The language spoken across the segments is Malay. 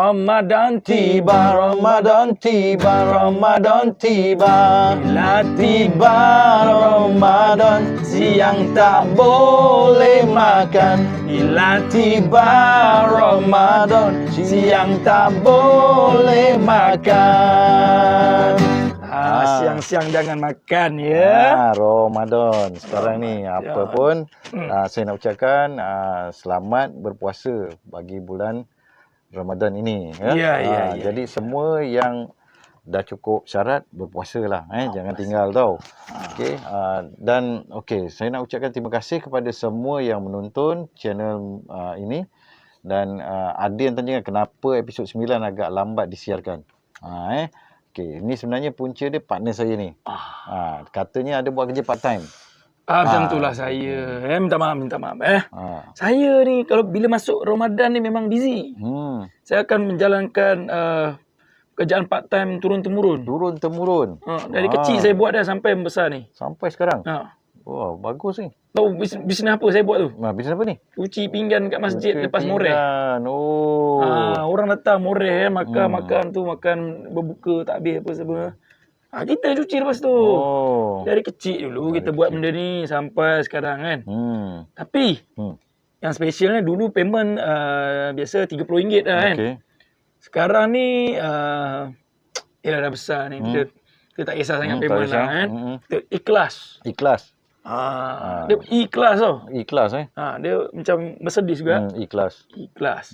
Ramadan tiba, Ramadan tiba, Ramadan tiba. Bila tiba Ramadan, siang tak boleh makan. Bila tiba Ramadan, siang tak boleh makan. Siang-siang jangan makan ya. Ramadan sekarang ni apa pun saya nak ucapkan selamat berpuasa bagi bulan Ramadan ini ya. Jadi semua yang dah cukup syarat berpuasalah jangan tinggal tau. Okey, dan saya nak ucapkan terima kasih kepada semua yang menonton channel ini, dan ada yang tanya kenapa episod 9 agak lambat disiarkan. Okey, ini sebenarnya punca dia partner saya ni. Katanya ada buat kerja part time. Macam itulah saya. Minta maaf. Saya ni kalau bila masuk Ramadan ni memang busy. Saya akan menjalankan kerjaan part time turun-temurun. Dari kecil saya buat dah sampai besar ni. Sampai sekarang? Wah, bagus ni. Tahu bisnes apa saya buat tu? Bisnes apa ni? Cuci pinggan kat masjid lepas moreh. Orang datang moreh makan berbuka tak habis apa semua. Kita cuci lepas tu. Dari kecil dulu kita buat benda ni sampai sekarang kan. Tapi yang specialnya dulu payment biasa RM30 lah kan. Sekarang ni dah besar ni. Kita tak kisah sangat payment lah kan. Kita ikhlas. Dia ikhlas tau. Dia macam bersedih juga. Ikhlas.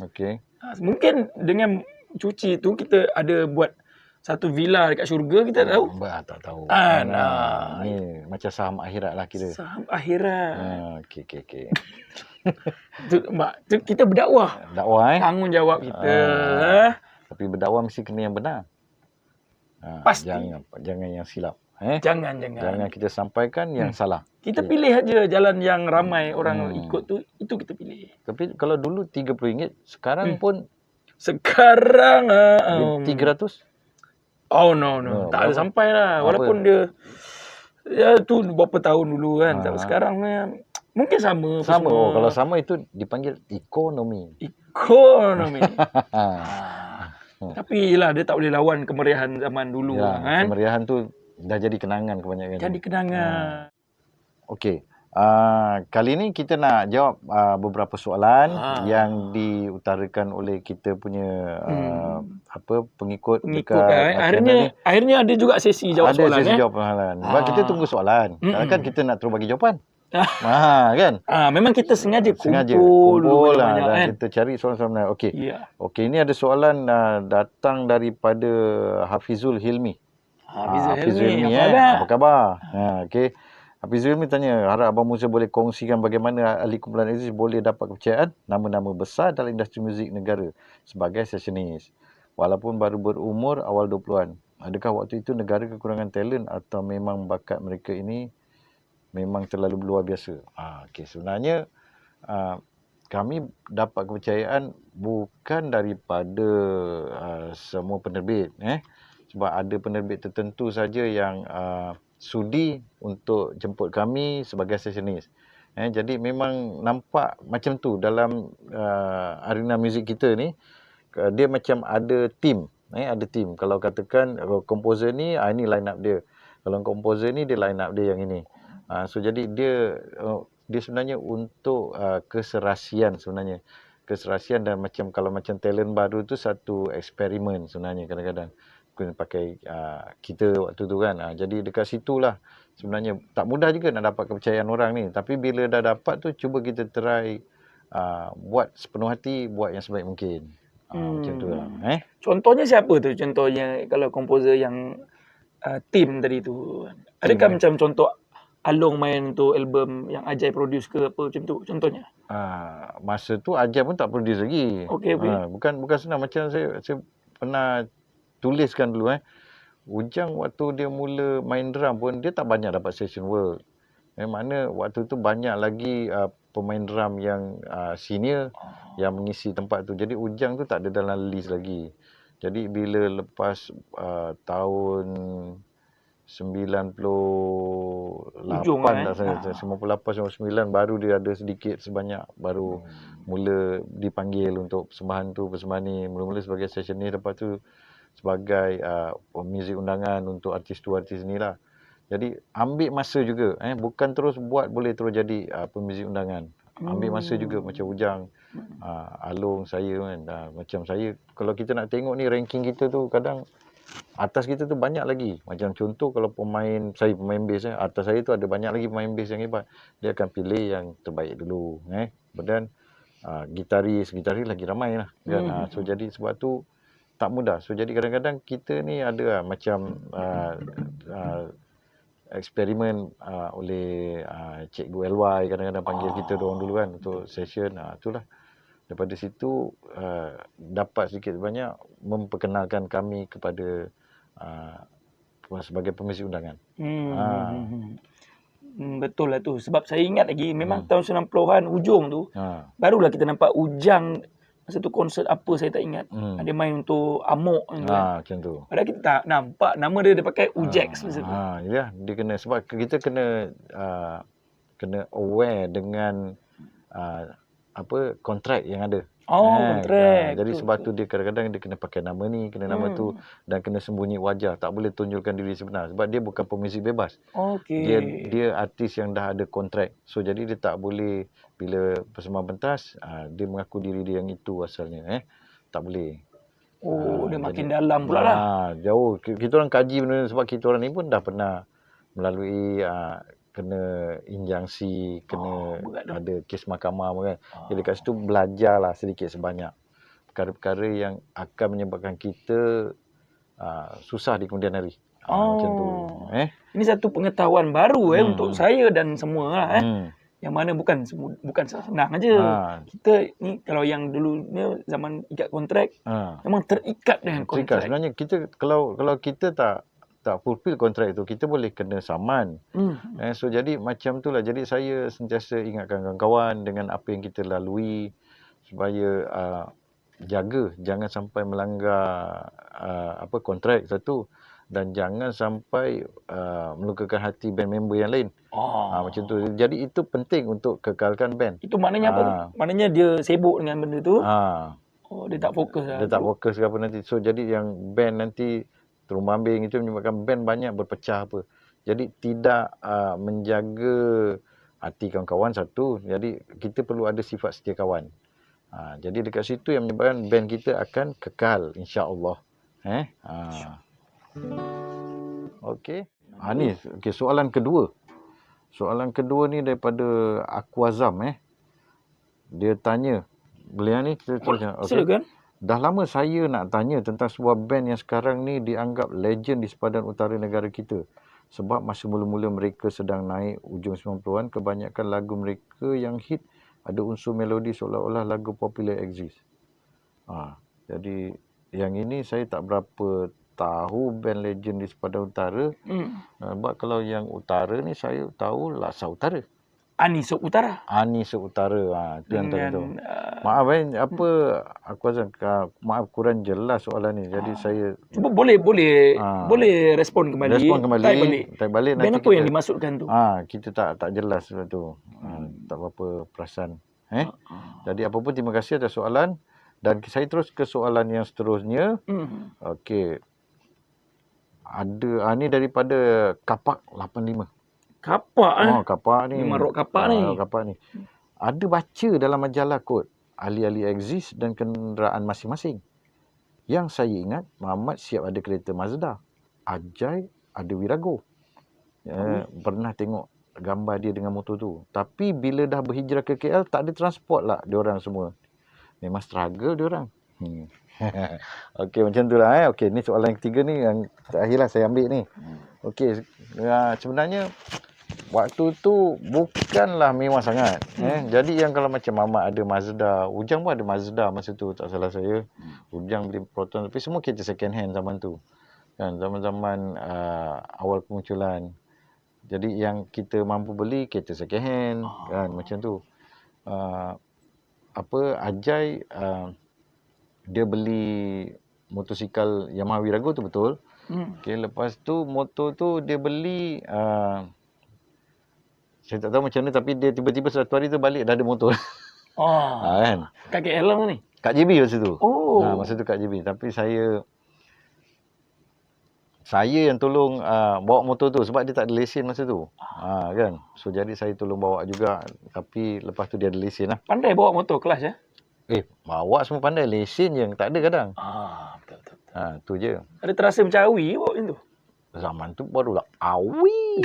Okey. Mungkin dengan cuci tu kita ada buat satu villa dekat syurga, kita tak tahu. Tak tahu. Ni macam saham akhirat lah kira. Saham akhirat. Okey. Tu kita berdakwah. Tanggungjawab kita. Tapi berdakwah mesti kena yang benar. Pasti. Jangan yang silap. Jangan kita sampaikan yang salah. Kita pilih aja jalan yang ramai orang ikut tu, itu kita pilih. Tapi kalau dulu RM30, sekarang pun sekarang 300. No. Tak ada sampai lah. Walaupun dia tu berapa tahun dulu kan. Tapi sekarang mungkin sama. Kalau sama itu dipanggil ekonomi. Tapi yelah, dia tak boleh lawan kemeriahan zaman dulu kan. Kemeriahan tu dah jadi kenangan kebanyakan. Okey. Kali ni kita nak jawab beberapa soalan yang diutarakan oleh kita punya pengikut dekat akhirnya ada juga sesi jawab soalan. Ada sesi jawab soalan. Sebab kita tunggu soalan. Kan kita nak terus bagi jawapan. Kan? Memang kita sengaja kumpul lah, dan kita cari soalan-soalan. Okey, ini ada soalan datang daripada Hafizul Hilmi. Hafizul Hilmi, apa khabar? Okey. Hafizul Hilmi tanya, harap Abang Musa boleh kongsikan bagaimana ahli kumpulan Aziz boleh dapat kepercayaan nama-nama besar dalam industri muzik negara sebagai sessionis walaupun baru berumur awal 20-an. Adakah waktu itu negara kekurangan talent atau memang bakat mereka ini memang terlalu luar biasa? Sebenarnya kami dapat kepercayaan bukan daripada semua penerbit. Sebab ada penerbit tertentu saja yang sudi untuk jemput kami sebagai sessionis. Jadi memang nampak macam tu dalam arena muzik kita ni. Dia macam ada team. Ada team. Kalau katakan komposer ni, ini line up dia. Kalau komposer ni, dia line up dia yang ini. So jadi dia sebenarnya untuk keserasian sebenarnya. Keserasian dan kalau macam talent baru tu satu eksperimen sebenarnya kadang-kadang. Pakai kita waktu tu kan. Jadi dekat situlah sebenarnya tak mudah juga nak dapat kepercayaan orang ni. Tapi bila dah dapat tu, cuba kita try buat sepenuh hati, buat yang sebaik mungkin. Macam tu lah. Contohnya siapa tu? Contohnya kalau komposer yang team tadi tu. Adakah macam contoh Along main untuk album yang Ajay produce ke apa macam tu contohnya? Masa tu Ajay pun tak produce lagi. Okey. Bukan senang. Macam saya pernah tuliskan dulu Ujang waktu dia mula main drum pun dia tak banyak dapat session work. Makna waktu tu banyak lagi pemain drum yang senior yang mengisi tempat tu. Jadi Ujang tu tak ada dalam list lagi. Jadi bila lepas tahun 98 Ujung 8 tak saya, 98-99 baru dia ada sedikit sebanyak, baru mula dipanggil untuk persembahan tu, persembahan ni. Mula-mula sebagai sessionist, lepas tu sebagai pemuzik undangan untuk artis tu, artis ni lah. Jadi ambil masa juga, bukan terus buat boleh terus jadi pemuzik undangan. Ambil masa juga, macam Ujang, Along, saya kan. Macam saya, kalau kita nak tengok ni ranking kita tu kadang atas kita tu banyak lagi. Macam contoh kalau saya pemain bass, atas saya tu ada banyak lagi pemain bass yang hebat. Dia akan pilih yang terbaik dulu. Kemudian gitaris lagi ramai lah. Kan? So jadi sebab tu tak mudah. So jadi kadang-kadang kita ni ada macam eksperimen oleh Cikgu LY kadang-kadang panggil kita dorang dulu kan untuk session. Itulah. Daripada situ dapat sedikit banyak memperkenalkan kami kepada sebagai pemuzik undangan. Betul lah tu. Sebab saya ingat lagi memang tahun 90-an hujung tu barulah kita nampak Ujang masa tu konsert apa saya tak ingat. Dia main untuk Amok kan. Macam tu. Padahal kita tak nampak nama dia pakai Ujex masa tu. Ya, dia kena sebab kita kena aware dengan kontrak yang ada. Kontrak. Jadi sebab tu dia kadang-kadang dia kena pakai nama ni, kena nama tu, dan kena sembunyi wajah, tak boleh tunjukkan diri sebenar sebab dia bukan pemuzik bebas. Dia artis yang dah ada kontrak. So jadi dia tak boleh bila persembahan pentas dia mengaku diri dia yang itu asalnya. Tak boleh. Dia makin dalam pula lah. Jauh. Kita orang kaji benda ni sebab kita orang ni pun dah pernah melalui kena injangsi, kena ada kes mahkamah kan. Jadi kat situ belajarlah sedikit sebanyak perkara-perkara yang akan menyebabkan kita susah di kemudian hari. Macam tu. Ini satu pengetahuan baru untuk saya dan semua lah. Yang mana bukan senang aja. Kita ni kalau yang dulu ni zaman ikat kontrak, memang terikat dengan kontrak. Sebenarnya kita kalau kita tak fulfill kontrak itu, kita boleh kena saman. So jadi macam itulah. Jadi saya sentiasa ingatkan kawan-kawan dengan apa yang kita lalui supaya jaga jangan sampai melanggar kontrak satu, dan jangan sampai melukakan hati band member yang lain. Macam tu. Jadi itu penting untuk kekalkan band. Itu maknanya apa tu? Maknanya dia sibuk dengan benda tu. Dia tak fokus lah. Dia tak fokus ke apa nanti. So jadi yang band nanti terumbang ambing itu menyebabkan band banyak berpecah apa. Jadi tidak menjaga hati kawan-kawan satu. Jadi kita perlu ada sifat setia kawan. Jadi dekat situ yang menyebabkan band kita akan kekal, insya-Allah. Okey. Ni soalan kedua. Soalan kedua ni daripada Aquazam. Dia tanya, beliau ni silakan. Dah lama saya nak tanya tentang sebuah band yang sekarang ni dianggap legend di sepadan utara negara kita. Sebab masa mula-mula mereka sedang naik ujung 90-an, kebanyakan lagu mereka yang hit ada unsur melodi seolah-olah lagu popular exist. Jadi yang ini saya tak berapa tahu band legend di sepadan utara. Sebab kalau yang utara ni saya tahu Laksa Utara. Anisuk Utara. Anisuk Utara. Itu yang saya tahu. Maaf aku rasa maaf kurang jelas soalan ni. Jadi saya cuba boleh respon kembali. Type balik band apa yang dimaksudkan tu? Kita tak jelas tu. Tak berapa perasan. Jadi apa pun terima kasih atas soalan, dan saya terus ke soalan yang seterusnya. Okey. Ada ni daripada Kapak 85. Kapak Kapak ni. Memang rock kapak ni. Kapak ni. Ada baca dalam majalah kot ahli-ahli exist dan kenderaan masing-masing. Yang saya ingat Muhammad siap ada kereta Mazda. Ajai ada Wirago. Pernah tengok gambar dia dengan motor tu. Tapi bila dah berhijrah ke KL tak ada transport lah diorang semua. Memang struggle diorang. Okey, macam tu lah. Okey, ni soalan yang ketiga ni yang terakhirlah saya ambil ni. Okey, sebenarnya waktu tu bukanlah mewah sangat. Jadi yang kalau macam Mamat ada Mazda, Ujang pun ada Mazda masa tu tak salah saya. Ujang beli Proton, tapi semua kereta second hand zaman tu. Kan zaman-zaman awal kemunculan. Jadi yang kita mampu beli kereta second hand kan macam tu. Ajai dia beli motosikal Yamaha Wirago tu betul. Okey, lepas tu motor tu dia beli Saya tak tahu macam mana, tapi dia tiba-tiba satu hari tu balik dah ada motor. Kan? Kat KL ni? Kat JB masa tu. Masa tu kat JB. Tapi saya yang tolong bawa motor tu sebab dia tak ada lesen masa tu. Kan? So jadi saya tolong bawa juga, tapi lepas tu dia ada lesen lah. Pandai bawa motor kelas ya? Bawa semua pandai, lesen je tak ada kadang. Betul. Tu je. Ada terasa macam awi bawa macam tu? Zaman tu barulah awi.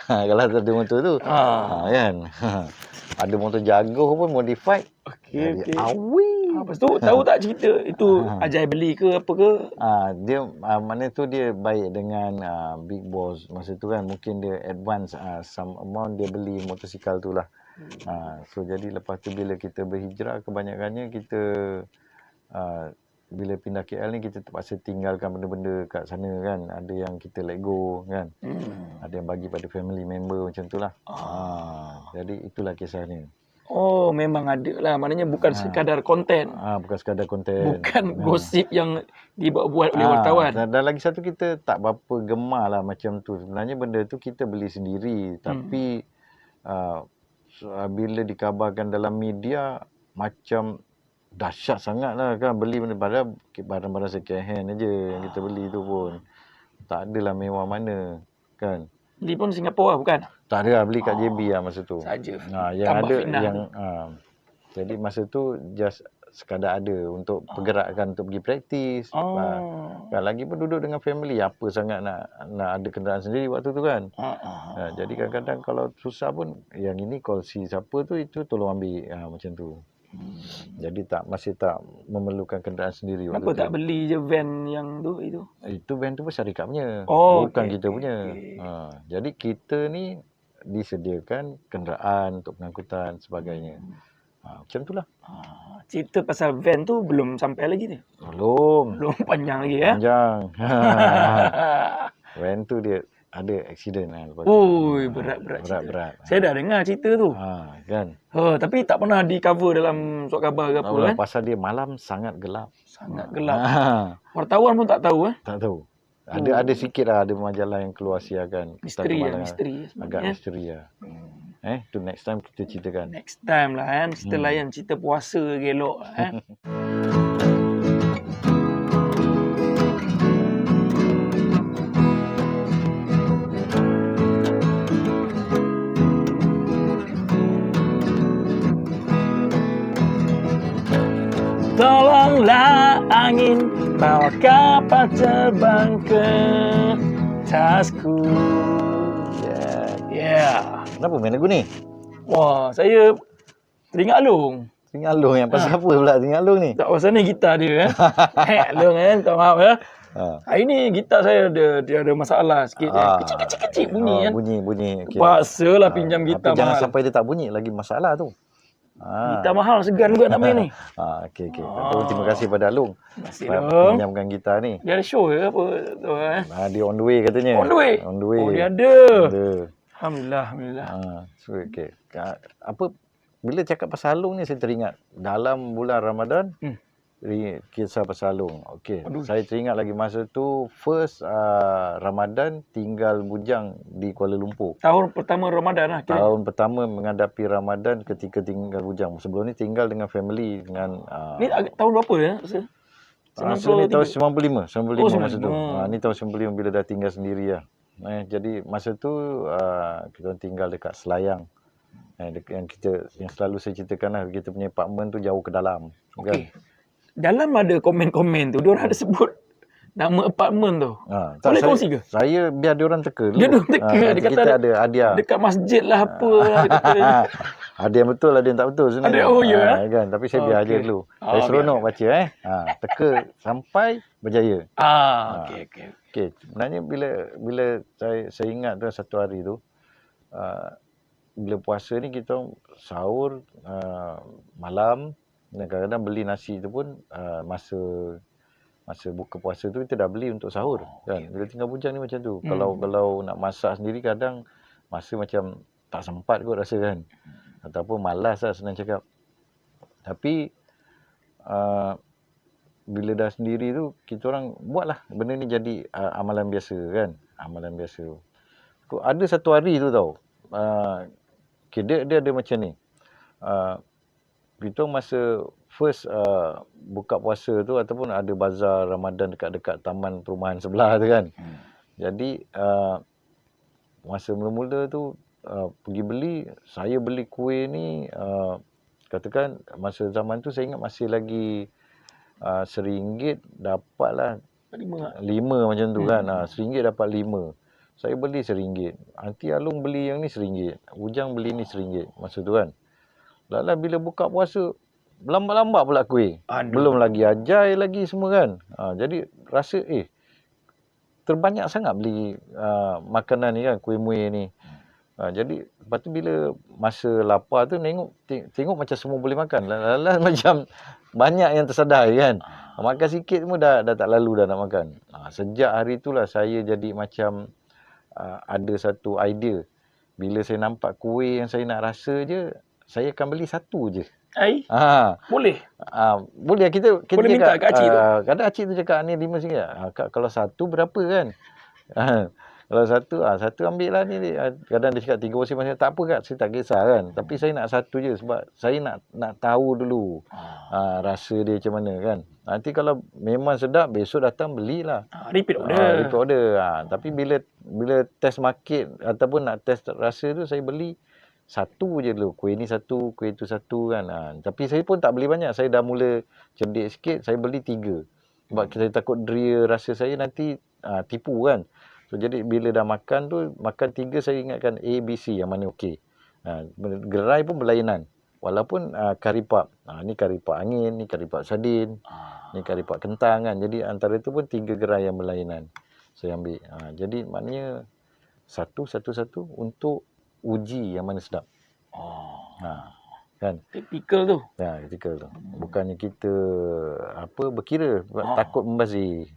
Kalau ada motor tu. Kan? Ada motor jaguh pun modified. Okey. Awi. Lepas tu tahu tak cerita itu Ajai beli ke apa ke? Dia mana tu dia baik dengan Big Boss masa tu kan, mungkin dia advance some amount, dia beli motosikal tu lah. So jadi lepas tu bila kita berhijrah, kebanyakannya kita bila pindah KL ni kita terpaksa tinggalkan benda-benda kat sana kan. Ada yang kita let go kan. Ada yang bagi pada family member macam tu lah. Jadi itulah kisahnya. Memang ada lah. Maknanya bukan sekadar konten. Bukan sekadar konten. Bukan gosip yang dibuat oleh wartawan. Dan lagi satu, kita tak berapa gemar lah macam tu. Sebenarnya benda tu kita beli sendiri. Tapi bila dikabarkan dalam media, macam dahsyat sangat lah kan. Beli benda, padahal barang-barang second hand aja yang kita beli tu pun. Tak adalah mewah mana kan. Beli pun Singapura bukan? Tak ada lah, beli kat JB lah masa tu. Saja. Yang ada yang jadi masa tu just sekadar ada untuk pergerakan, untuk pergi praktis. Kan lagi pun duduk dengan family, apa sangat nak ada kenderaan sendiri waktu tu kan. Jadi kadang-kadang kalau susah pun yang ini call si siapa tu, itu tolong ambil macam tu. Jadi masih tak memerlukan kenderaan sendiri. Kenapa tak beli je van yang tu itu? Itu van tu pun syarikat punya, bukan kita punya. Jadi kita ni disediakan kenderaan untuk pengangkutan sebagainya. Macam itulah. Cerita pasal van tu belum sampai lagi ni? Belum Panjang lagi ya? Panjang. Van tu dia ada accident kan. Berat. Saya dah dengar cerita tu. Kan. Tapi tak pernah di cover dalam surat khabar ke apa kan? Pasal dia malam sangat gelap. Wartawan pun tak tahu Tak tahu. Ada sikit lah, ada majalah yang keluar siarkan. Misteri. Agak misteri lah. Tu next time kita ceritakan. Next time lah kan. Kita layan cerita puasa gelok Tolonglah angin, bawa kapal terbang ke tasku. Kenapa main lagu ni? Wah, saya teringat Alung. Teringat Alung yang pasal apa pula teringat Alung ni? Tak, pasal ni gitar dia Alung tak maaf ya. Hari ni gitar saya dia ada masalah sikit. Kecil-kecil bunyi kan. Bunyi. Okay. Paksalah pinjam gitar mahal. Jangan sampai dia tak bunyi lagi masalah tu. Gitar mahal segan juga nak main ni. Okey. Terima kasih pada Alung. Terima kasih dong. Pinjamkan gitar ni. Dia ada show ke apa tu dia on the way katanya. On the way. Dia ada. Alhamdulillah. So okey. Apa bila cakap pasal Alung ni saya teringat dalam bulan Ramadan. Kisah pasal Alung. Okey. Saya teringat lagi masa tu first Ramadan tinggal bujang di Kuala Lumpur. Tahun pertama Ramadan lah. Tahun pertama menghadapi Ramadan ketika tinggal bujang. Sebelum ni tinggal dengan family dengan ni tahun berapa ya? Ni tahun 95 masa tu. Ni tahun 95 bila dah tinggal sendiri lah. Jadi masa tu kita tinggal dekat Selayang. Yang selalu saya ceritakan lah, kita punya apartment tu jauh ke dalam. Okey. Kan? Dalam ada komen-komen tu, diorang ada sebut nama apartmen tu. Boleh kongsi ke? Saya biar diorang teka dulu. Dia kata ada hadiah. Dekat masjid lah apa. Ada yang betul, ada yang tak betul sebenarnya. Kan? Tapi saya biar aja dulu. Saya seronok baca. Teka sampai berjaya. Okey. Sebenarnya bila saya ingat tu satu hari tu, bila puasa ni kita sahur malam. Dan kadang-kadang beli nasi tu pun masa buka puasa tu kita dah beli untuk sahur kan. Bila tinggal bujang ni macam tu. Kalau nak masak sendiri kadang masa macam tak sempat kot rasa kan. Ataupun malas lah senang cakap. Tapi bila dah sendiri tu kita orang buatlah benda ni jadi amalan biasa kan. Amalan biasa. Ada satu hari tu tau. okay, dia ada macam ni. Kita masa first buka puasa tu ataupun ada bazar Ramadan dekat-dekat taman perumahan sebelah tu kan. Jadi masa mula-mula tu pergi beli, saya beli kuih ni katakan masa zaman tu saya ingat masih lagi RM1 dapatlah 5 macam tu kan. RM1 dapat 5. Saya beli RM1. Nanti Alung beli yang ni RM1. Ujang beli ni RM1 masa tu kan. Lala bila buka puasa, lambat-lambat pula kuih. Belum lagi ajai lagi semua kan. Jadi rasa terbanyak sangat beli makanan ni kan, kuih muih ni. Jadi lepas tu bila masa lapar tu tengok macam semua boleh makan. Lala macam banyak yang tersedai kan. Makan sikit pun dah tak lalu dah nak makan. Sejak hari itulah saya jadi macam ada satu idea. Bila saya nampak kuih yang saya nak rasa je, saya akan beli satu je. Boleh? Boleh. Kita boleh minta kat Acik tu? Kadang Acik tu cakap ni RM5. Kak, kalau satu berapa kan? Kalau satu ambil lah ni. Kadang dia cakap 3 porsi macam tak apa Kak, saya tak kisah kan. Tapi saya nak satu je sebab saya nak tahu dulu rasa dia macam mana kan. Nanti kalau memang sedap, besok datang belilah. Repeat order. Tapi bila test market ataupun nak test rasa tu, saya beli satu je dulu. Kuih ni satu, kuih tu satu kan. Tapi saya pun tak beli banyak. Saya dah mula cerdik sikit, saya beli 3. Sebab saya takut dria rasa saya nanti tipu kan. So jadi bila dah makan tu, makan 3 saya ingatkan A, B, C yang mana okey. Gerai pun berlainan. Walaupun kari pap. Ni kari pap angin, ni kari pap sardin, ni kari pap kentang kan. Jadi antara tu pun 3 gerai yang berlainan saya ambil. Jadi maknanya satu untuk uji yang mana sedap. Kan? Typical tu. Typical tu. Bukannya kita berkira takut membazir.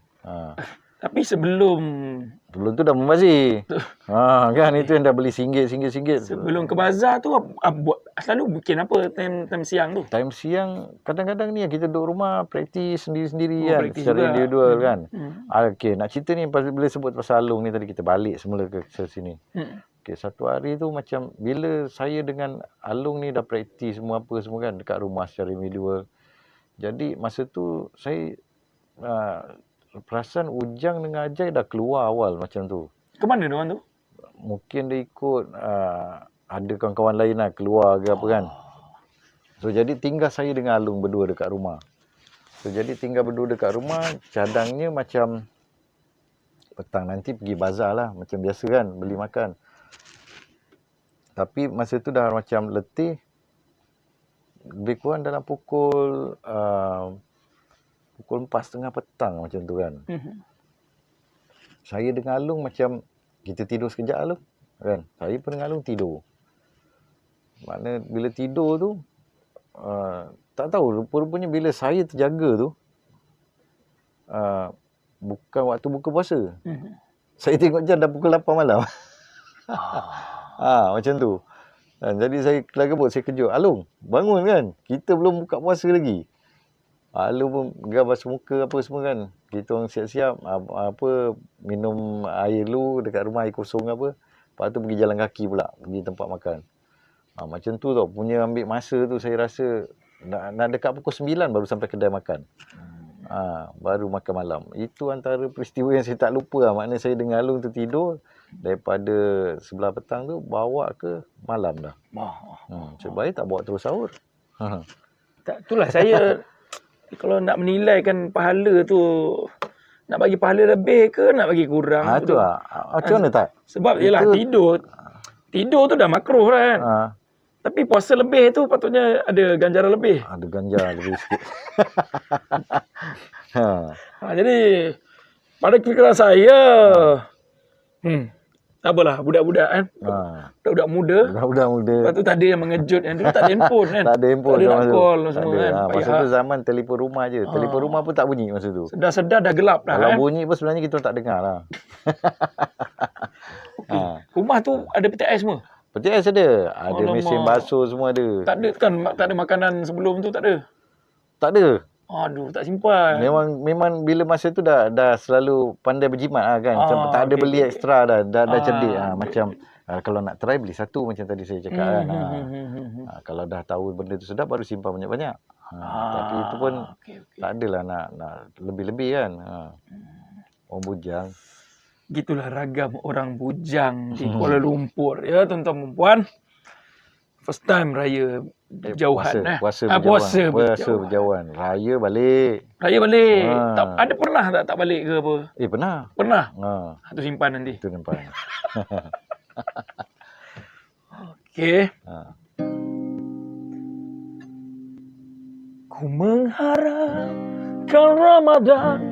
Tapi sebelum tu dah membazir. Kan itu yang dah beli RM1. Sebelum ke bazar tu selalu bikin apa time siang tu? Time siang kadang-kadang ni kita duduk rumah praktis sendiri-sendiri kan, secara juga. individual kan. Okey, nak cerita ni bila sebut pasal Alung ni tadi, kita balik semula ke sini. Okey, satu hari tu macam bila saya dengan Alung ni dah praktis semua kan dekat rumah secara individual. Jadi masa tu saya perasan Ujang dengan Ajai dah keluar awal macam tu. Ke mana diorang tu? Mungkin dia ikut ada kawan-kawan lain lah keluar ke apa kan. So jadi tinggal saya dengan Alung berdua dekat rumah. So jadi tinggal berdua dekat rumah, cadangnya macam petang nanti pergi bazar lah macam biasa kan, beli makan. Tapi masa tu dah macam letih. Lebih kurang dalam pukul 4:30 petang macam tu kan. Saya dengan Alung macam kita tidur sekejap Alung kan. Saya pun dengan Alung tidur. Makna bila tidur tu tak tahu rupa-rupanya bila saya terjaga tu bukan waktu buka puasa. Saya tengok jam dah pukul 8 malam. Macam tu. Jadi saya kelagabut, saya kejut. Alung, bangun kan. Kita belum buka puasa lagi. Alung pun geram basuh muka apa semua kan. Kita orang siap-siap minum air dulu dekat rumah, air kosong apa. Lepas tu pergi jalan kaki pula, pergi tempat makan. Macam tu tau, punya ambil masa tu saya rasa nak dekat pukul 9 baru sampai kedai makan. Baru makan malam. Itu antara peristiwa yang saya tak lupa lah. Maknanya saya dengan Alung tu tidur daripada sebelah petang tu bawa ke malam dah. Sebaik tak bawa terus sahur. Itulah saya kalau nak menilaikan pahala tu, nak bagi pahala lebih ke nak bagi kurang? Tu lah. Macam mana tak? Sebab yelah tidur tu dah makruh kan. Tapi puasa lebih tu patutnya ada ganjaran lebih. Ada ganjaran lebih sikit. Jadi pada fikiran saya tak apalah, budak-budak kan. Budak-budak muda. Lepas tu tak ada yang mengejut. Yang dulu tak ada handphone kan. Tak ada handphone. Tak ada nak call semua kan. Masa tu zaman telefon rumah je. Telefon rumah pun tak bunyi masa tu. Sedar-sedar dah gelap dah. Kalau bunyi pun sebenarnya kita tak dengar lah. Rumah tu ada PTS semua? PTS ada. Ada mesin basuh semua ada. Tak ada kan, tak ada makanan sebelum tu tak ada? Tak ada. Aduh, tak simpan. Memang bila masa tu dah selalu pandai berjimat lah kan. Tak ada beli ekstra dah cerdik. Macam Kalau nak try beli satu macam tadi saya cakap kan. Kalau dah tahu benda tu sedap baru simpan banyak-banyak. Tapi itu pun tak adalah nak lebih-lebih kan. Orang bujang. Gitulah ragam orang bujang di Kuala Lumpur ya tuan-tuan dan puan. First time raya berjauhan puasa berjauhan. Raya balik. Tak ada pernah tak balik ke apa? Pernah. Tu simpan nanti. Itu simpan. Okey. Ku mengharapkan Ramadan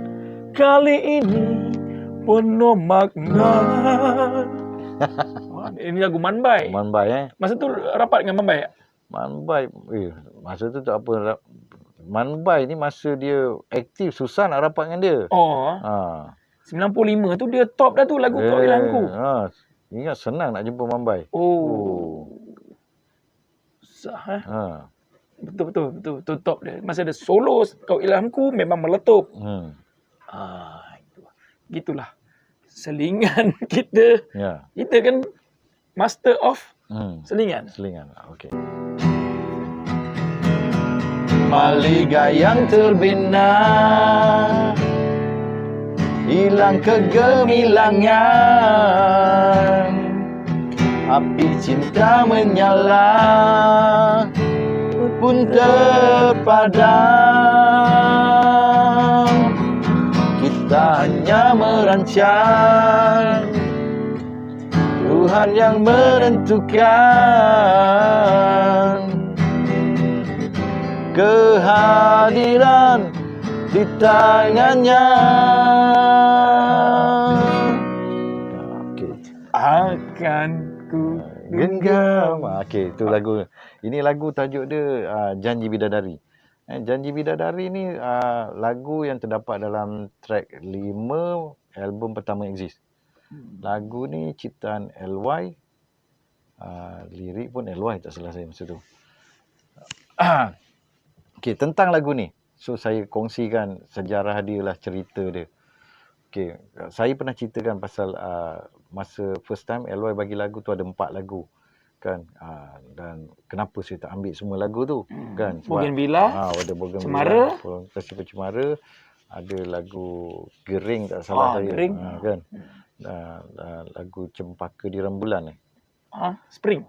kali ini penuh makna. Ini lagu Manbai. Masa tu rapat dengan Manbai tak? Manbai. Masa tu tak apa. Manbai ni masa dia aktif susah nak rapat dengan dia. 95 tu dia top dah tu lagu Kau Ilangku. Ingat senang nak jumpa Manbai. Susah Betul top dia. Masa ada solo Kau Ilhamku memang meletup. Gitulah. Selingan kita. Kita kan master of selingan. Okey. Maliga yang terbina, hilang kegemilangan, api cinta menyala pun terpadam. Kita hanya merancang, Tuhan yang menentukan kehadiran di tangannya. Akan ku genggam. Okey, itu lagu. Ini lagu tajuk dia Janji Bidadari. Janji Bidadari ni lagu yang terdapat dalam track 5 album pertama Exist. Lagu ni ciptaan LY, lirik pun LY tak salah saya masa tu. Okey, tentang lagu ni. So saya kongsikan sejarah dia lah, cerita dia. Okey, saya pernah ceritakan pasal masa first time LY bagi lagu tu ada 4 lagu. Kan, dan kenapa saya tak ambil semua lagu tu kan, Bougainvillea, ada Cemara, Festival Cemara, ada lagu Gering tak salah saya, Gering. Kan, lagu Cempaka di Rembulan Spring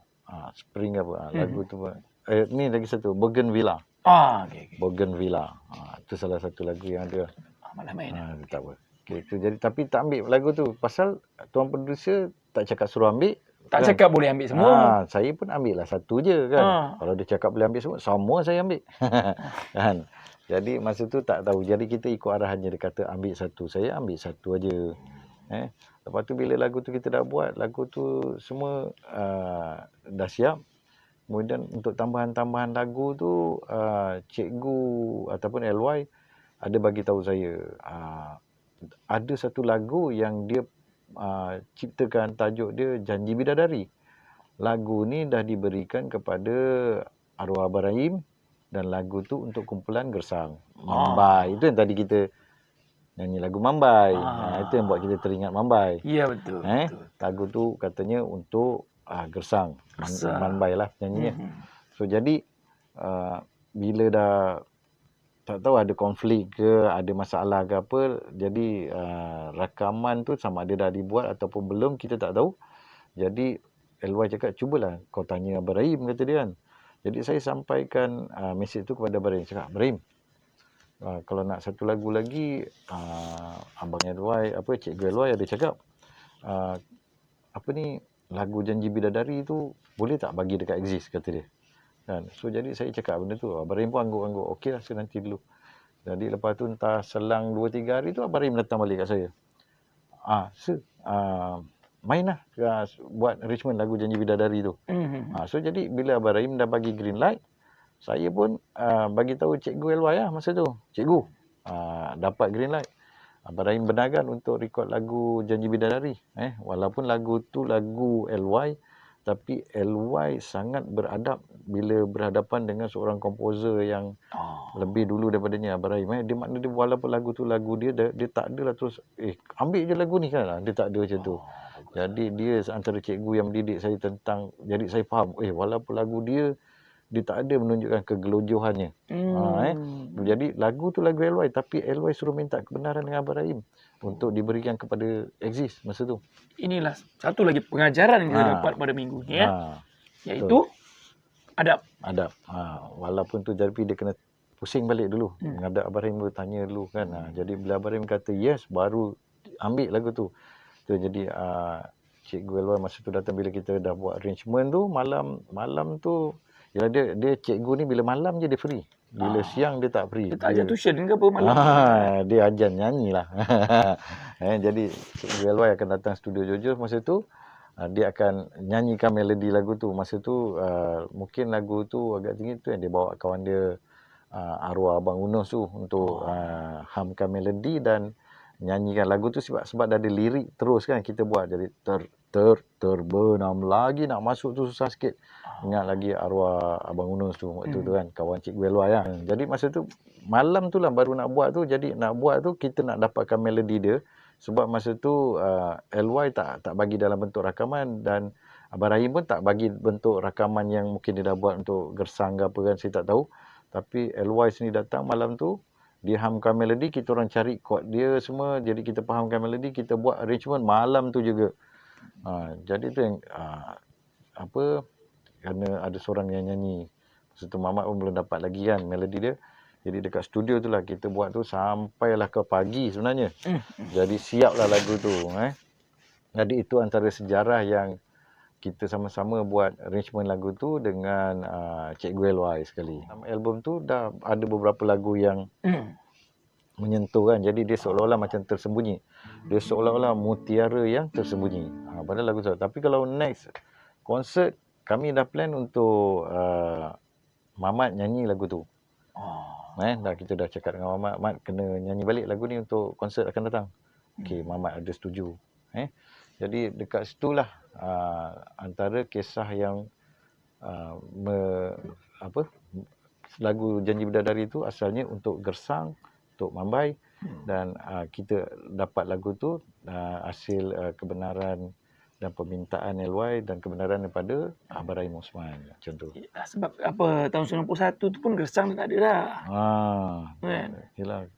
apa lagu tu ni lagi satu Bougainvillea. Okay. Bougainvillea, itu salah satu lagu yang ada. Malah main tak apa. Okay, itu jadi tapi tak ambil lagu tu pasal tuan producer tak cakap suruh ambil. Tak cakap boleh ambil semua. Saya pun ambil lah satu je kan. Kalau dia cakap boleh ambil semua saya ambil. Kan. Jadi masa tu tak tahu. Jadi kita ikut arahannya. Dia kata ambil satu. Saya ambil satu aja. Lepas tu bila lagu tu kita dah buat, lagu tu semua dah siap. Kemudian untuk tambahan-tambahan lagu tu cikgu ataupun LY ada bagi tahu saya ada satu lagu yang dia ciptakan, tajuk dia Janji Bidadari. Lagu ni dah diberikan kepada arwah Abah Rahim dan lagu tu untuk kumpulan Gersang Mambai. Itu yang tadi kita nyanyi lagu Mambai. Itu yang buat kita teringat Mambai. Ya, betul. Lagu tu katanya untuk Gersang. Mambai lah penyanyinya. So jadi bila dah tak tahu ada konflik ke, ada masalah ke apa, jadi rakaman tu sama ada dah dibuat ataupun belum, kita tak tahu. Jadi LY cakap, cubalah kau tanya Abah Rahim, kata dia kan. Jadi saya sampaikan mesej tu kepada Abah Rahim. Cakap, Abah Rahim, kalau nak satu lagu lagi, Abang LY, Cikgu LY ada cakap, lagu Janji Bidadari tu boleh tak bagi dekat Exist, kata dia. Kan? So jadi saya cakap benda tu, Abah Rahim pun angguk-angguk, okey lah, saya nanti dulu. Jadi lepas tu entah selang 2-3 hari tu Abah Rahim datang balik kat saya. Main lah buat arrangement lagu Janji Bidadari tu. So jadi bila Abah Rahim dah bagi green light, saya pun bagi tahu Cikgu LY lah masa tu. Cikgu, dapat green light. Abah Rahim benarkan untuk rekod lagu Janji Bidadari. Walaupun lagu tu lagu LY, tapi LY sangat beradab bila berhadapan dengan seorang komposer yang lebih dulu daripadanya, Abah Rahim. Dia makna dia walaupun lagu tu lagu dia tak adalah terus ambil je lagu ni kan. Dia tak ada macam tu. Jadi dia antara cikgu yang mendidik saya tentang, jadi saya faham, walaupun lagu dia tak ada menunjukkan kegelojohannya. Jadi lagu tu lagu LY, tapi LY suruh minta kebenaran dengan Abang Rahim untuk diberikan kepada Exis masa tu. Inilah satu lagi pengajaran yang kita dapat pada minggu ni iaitu adab. Walaupun tu jadi dia kena pusing balik dulu. Menghadap Abang Rahim dulu, tanya dulu kan. Jadi bila Abang Rahim kata yes, baru ambil lagu tu. Jadi Cikgu LY masa tu datang bila kita dah buat arrangement tu, malam tu ya dia cikgu ni bila malam je dia free. Bila siang dia tak free. Dia tak ajar tuition ke apa malam? Dia ajar nyanyi lah. Jadi Cikgu LY akan datang studio Jojo masa tu. Dia akan nyanyikan melodi lagu tu. Masa tu mungkin lagu tu agak tinggi tu yang dia bawa kawan dia arwah Abang Unus tu untuk hamkan melodi dan nyanyikan lagu tu sebab dah ada lirik terus kan kita buat. Jadi terbenam lagi, nak masuk tu susah sikit. Ingat lagi arwah Abang Unus tu waktu tu kan, kawan Cikgu LY lah. Jadi masa tu malam tu lah baru nak buat tu. Jadi nak buat tu kita nak dapatkan melodi dia. Sebab masa tu LY tak bagi dalam bentuk rakaman dan Abang Rahim pun tak bagi bentuk rakaman yang mungkin dia dah buat untuk gersang ke apa kan, saya tak tahu. Tapi LY sendiri datang malam tu, dia hamkan melodi, kita orang cari chord dia semua, jadi kita fahamkan melodi, kita buat arrangement malam tu juga. Jadi tu yang kerana ada seorang yang nyanyi. Masa tu Mamat pun belum dapat lagi kan melodi dia. Jadi dekat studio tu lah kita buat tu sampailah ke pagi sebenarnya. Jadi siaplah lagu tu. Jadi itu antara sejarah yang kita sama-sama buat arrangement lagu tu dengan Cikgu LY sekali. Album tu dah ada beberapa lagu yang menyentuh kan. Jadi dia seolah-olah macam tersembunyi. Dia seolah-olah mutiara yang tersembunyi. Padahal lagu tu. Tapi kalau next konsert, kami dah plan untuk Mamat nyanyi lagu tu. Kita dah cakap dengan Mamat kena nyanyi balik lagu ni untuk konsert akan datang. Okey, Mamat ada setuju. Jadi dekat situlah antara kisah yang lagu Janji Bidadari tu asalnya untuk gersang, untuk mambai dan kita dapat lagu tu hasil kebenaran dan permintaan LY dan kebenaran daripada Abang Rahim Osman macam tu. Sebab apa tahun 91 tu pun gersang tak ada dah. Kan? Yalah.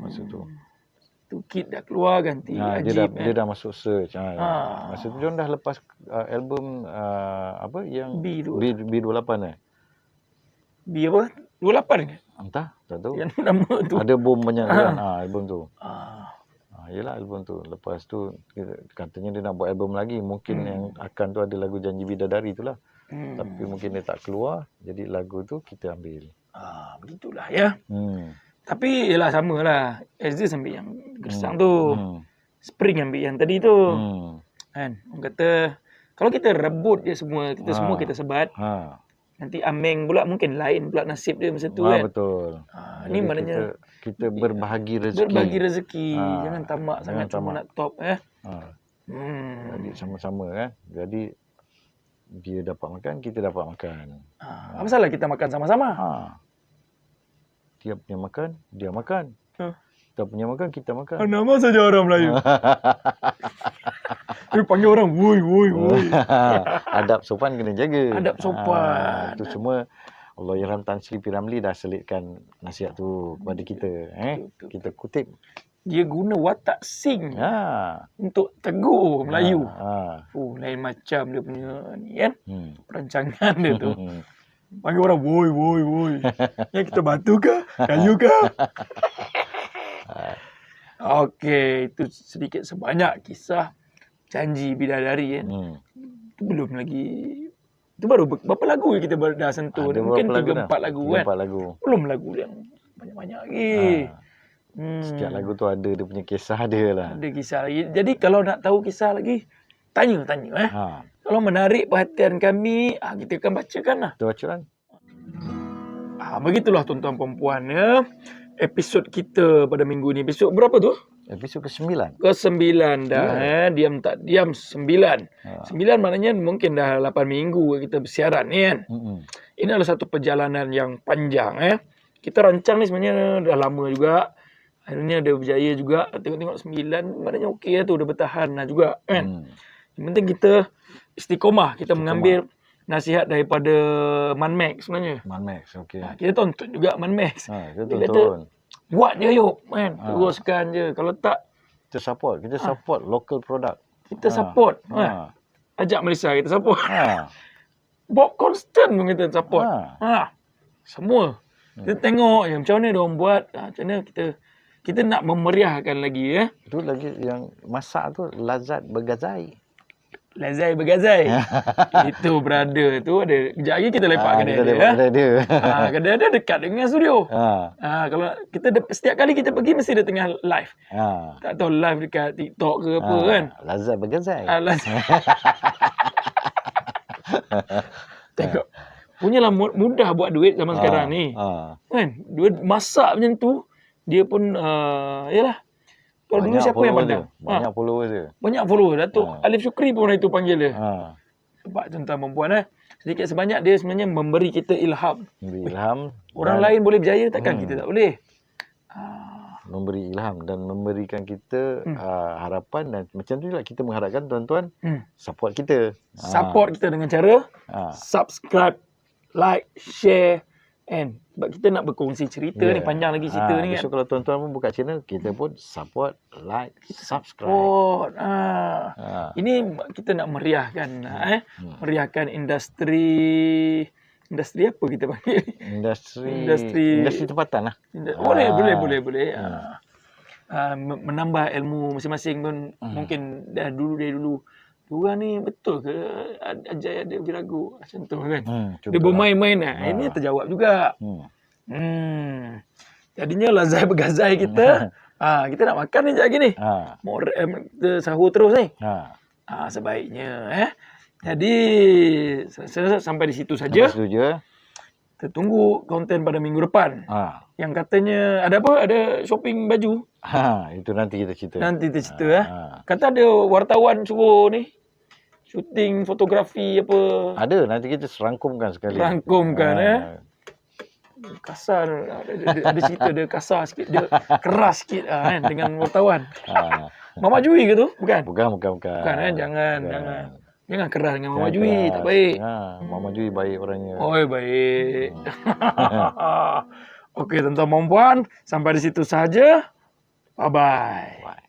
Masa tu. Tu kit dah keluar ganti Ajib. Dia dah masuk search. Masa tu dia dah lepas album yang B28 B apa? 28 ke? Entah, tak tahu. Yang nama tu. Ada bom banyak kan album tu. Yelah album tu. Lepas tu katanya dia nak buat album lagi. Mungkin yang akan tu ada lagu Janji Bidadari tu lah. Tapi mungkin dia tak keluar. Jadi lagu tu kita ambil. Begitulah ya. Tapi yelah sama lah. Aziz ambil yang gersang tu. Spring ambil yang tadi tu. Kan? Orang kata kalau kita rebut dia semua, kita sebat. Nanti Ameng pula mungkin lain pula nasib dia masa tu kan. Betul. Ni maknanya kita berbahagi rezeki. Berbagi rezeki. Jangan tamak sangat cuma nak top Jadi sama-sama kan. Jadi dia dapat makan, kita dapat makan. Apa salah kita makan sama-sama? Dia punya makan, dia makan. Kita punya makan, kita makan. Nama saja orang Melayu. Dia panggil orang woi. Adab sopan kena jaga. Adab sopan. Itu semua Allahyarham Tan Sri P. Ramlee dah selitkan nasihat tu kepada kita. Kita kutip. Dia guna watak sing untuk tegur Melayu. Lain macam dia punya ni kan. Perancangan dia tu. Panggil orang woi. Yang kita batu ke? Kayu ke? Okey, itu sedikit sebanyak kisah Janji Bidadari kan. Itu belum lagi. Itu baru berapa lagu kita dah sentuh. Mungkin 3-4 lagu kan. 3-4 lagu. Belum lagu yang banyak-banyak lagi. Setiap lagu tu ada dia punya kisah dia lah. Ada kisah lagi. Jadi kalau nak tahu kisah lagi, tanya. Kalau menarik perhatian kami, kita akan bacakan lah. Kita bacakan. Begitulah tuan-tuan perempuan ya. Episod kita pada minggu ni. Episod berapa tu? Episod ke-9. Ke-9 dah. Diam tak diam 9. 9 maknanya mungkin dah 8 minggu kita bersiaran ni kan. Ini adalah satu perjalanan yang panjang. Kita rancang ni sebenarnya dah lama juga. Akhirnya dia berjaya juga. Tengok-tengok 9, maknanya okey lah tu, dia bertahan lah juga kan. Yang penting kita istiqomah, kita mengambil nasihat daripada Man Max sebenarnya. Man Max, okey. Kita tonton juga Man Max. Kita Dia kata, tonton. buat je yuk kan. Teruskan je. Kalau tak, kita support local product. Kita support. Ajak Malaysia kita support. Bob Constant pun kita support. Semua. Kita tengok macam mana diorang buat, macam mana kita nak memeriahkan lagi Itu lagi yang masak tu lazat bergazai. Lazai bergazai. Itu brother tu ada. Kejap lagi kita lepak kedai dia. Kedai dia dekat dengan studio. Kalau kita setiap kali kita pergi mesti dia tengah live. Tak tahu live dekat TikTok ke apa kan. Lazat bergazai. Tengok. Punyalah mudah buat duit zaman sekarang ni. Kan? Duit masak macam tu, dia pun yalah. Kalau dulu siapa yang pandang? Banyak followers dia. Banyak followers. Datuk Alif Syukri pun itu panggil dia. Sebab tuan-tuan perempuan sedikit sebanyak dia sebenarnya memberi kita ilham. Orang lain boleh berjaya, takkan kita tak boleh? Memberi ilham dan memberikan kita harapan, dan macam tu lah kita mengharapkan tuan-tuan support kita. Support kita dengan cara subscribe, like, share, and sebab kita nak berkongsi cerita ni, panjang lagi cerita ni kan. So kalau tuan-tuan pun buka channel, kita pun support, like, subscribe. Ini kita nak meriahkan meriahkan industri apa kita panggil? Industri tempatan lah. Boleh. Menambah ilmu masing-masing pun mungkin dari dulu. Diorang ni betul ke ajar dia beragu macam tu kan. Dia bermain-main ini terjawab juga. Jadinya lazai bergazai kita. Kita nak makan ni sekejap lagi ni. Kita sahur terus ni. Sebaiknya jadi saya sampai di situ saja. Kita tunggu konten pada minggu depan. Yang katanya ada apa? Ada shopping baju. Itu nanti kita cerita. Kata ada wartawan suruh ni shooting fotografi apa. Ada, nanti kita serangkumkan sekali. Kasar. Ada cerita dia kasar sikit, dia keras sikit kan dengan wartawan. Mama Jui ke tu? Bukan. Jangan keras dengan Mama Jui, tak baik. Mama Jui baik orangnya. Baik. Okey, tuan-tuan dan puan, sampai di situ saja. Bye-bye. Bye.